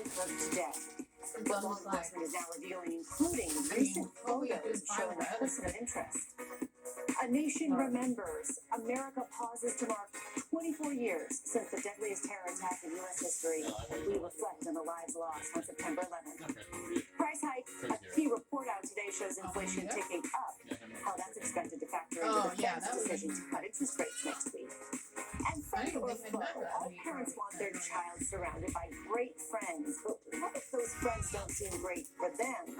Kirk today. It's What law almost like, enforcement is now revealing, including I recent mean, what we do photos is find showing a out. person of interest. A nation remembers. America pauses to mark 24 years since the deadliest terror attack in U.S. history. We reflect on the lives lost on September 11th. Price hike. A key report out today shows inflation ticking up. How that's expected to factor into the Fed's decision to cut interest rates next week. And friends or foe, all parents want their child surrounded by great friends. But what if those friends don't seem great for them?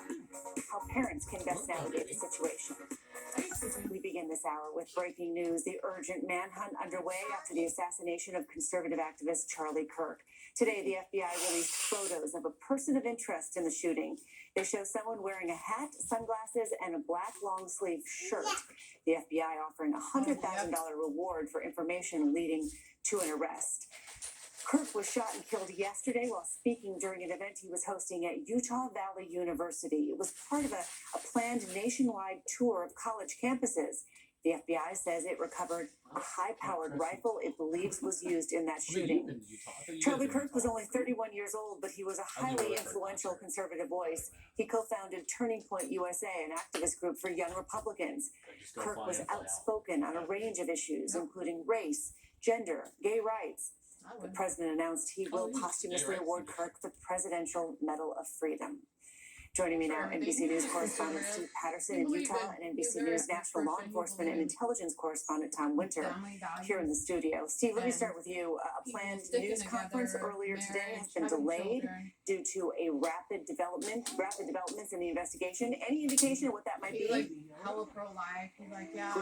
How parents can best navigate the situation. We begin this hour with breaking news. The urgent manhunt underway after the assassination of conservative activist Charlie Kirk. Today, the FBI released photos of a person of interest in the shooting. They show someone wearing a hat, sunglasses, and a black long-sleeve shirt. The FBI offering a $100,000 reward for information leading to an arrest. Kirk was shot and killed yesterday while speaking during an event he was hosting at Utah Valley University. It was part of a planned nationwide tour of college campuses. The FBI says it recovered a high-powered rifle it believes was used in that shooting. Charlie Kirk was only 31 years old, but he was a highly influential conservative voice. He co-founded Turning Point USA, an activist group for young Republicans. Kirk was outspoken on a range of issues, including race, gender, gay rights. The president announced he will posthumously award Kirk the Presidential Medal of Freedom. Joining me now, NBC News correspondent Steve Patterson in Utah and NBC News national law enforcement and intelligence correspondent Tom Winter here in the studio. Steve, let me start with you. A planned news conference earlier today has been delayed due to a rapid developments in the investigation. Any indication of what that might be? Hella pro-life.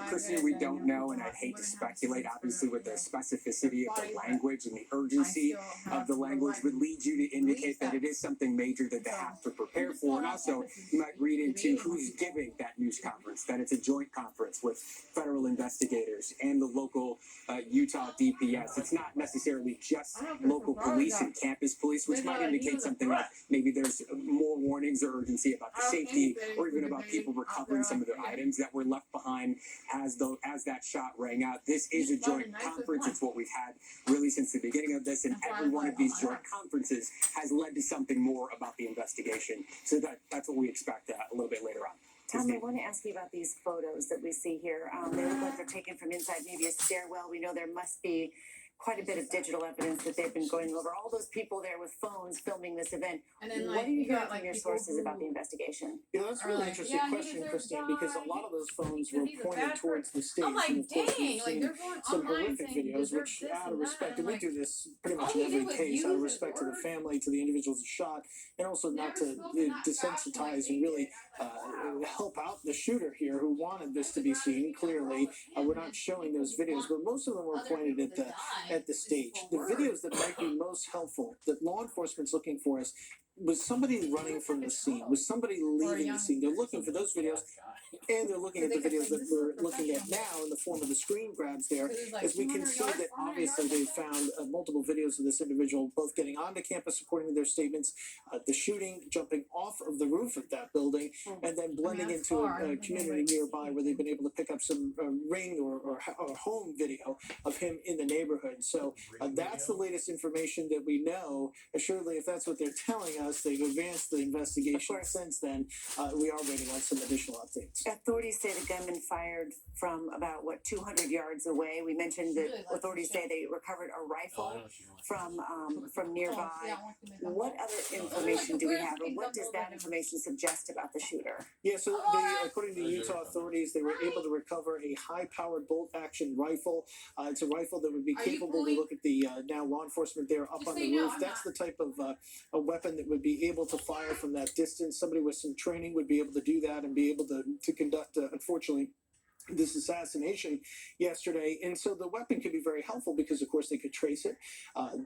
Christine, we don't know, and I'd hate to speculate. Obviously, with the specificity of the language and the urgency of the language would lead you to indicate that it is something major that they have to prepare for. And also, you might read into who's giving that news conference, that it's a joint conference with federal investigators and the local Utah DPS. It's not necessarily just local police and campus police, which might indicate something like maybe there's more warnings or urgency about the safety or even about people recovering some of their items that were left behind as that shot rang out. This is a joint conference. It's what we've had really since the beginning of this, and every one of these joint conferences has led to something more about the investigation. So that's what we expect a little bit later on. Tom, I want to ask you about these photos that we see here. They look like they're taken from inside maybe a stairwell. We know there must be quite a bit of digital evidence that they've been going over. All those people there with phones filming this event. What are you hearing from your sources about the investigation? Yeah, that's a really interesting question, Christine, because a lot of those phones were pointed towards the stage. I'm like, and of course, dang, we've like seen they're going some online horrific saying videos, deserve which this out of and that. respect, I'm and we like, do this pretty much all in you every do is case, out of use respect to the words. family, to the individuals shot, and also not to desensitize and really help out the shooter here who wanted this to be seen. Clearly, we're not showing those videos, but most of them were pointed at the stage. The videos that might be most helpful that law enforcement's looking for was somebody running from the scene, was somebody leaving the scene. They're looking for those videos, and they're looking at the videos that we're looking at now in the form of the screen grabs there, as we can see that obviously they found multiple videos of this individual both getting onto campus according to their statements, the shooting, jumping off of the roof of that building, and then blending into a community nearby where they've been able to pick up some ring or home video of him in the neighborhood. So that's the latest information that we know. Assuredly, if that's what they're telling us, they've advanced the investigation since then. We are waiting on some additional updates. Authorities say the gunman fired from about 200 yards away. We mentioned that authorities say they recovered a rifle from nearby. What other information do we have, or what does that information suggest about the shooter? Yeah, so according to Utah authorities, they were able to recover a high-powered bolt-action rifle. It's a rifle that would be capable. We look at the now law enforcement there up on the roof. That's the type of a weapon that would be able to fire from that distance. Somebody with some training would be able to do that and be able to conduct, unfortunately, this assassination yesterday. And so the weapon could be very helpful because, of course, they could trace it.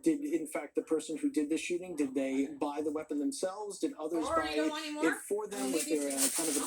Did, in fact, the person who did the shooting, did they buy the weapon themselves? Did others buy it for them? Was there a kind of an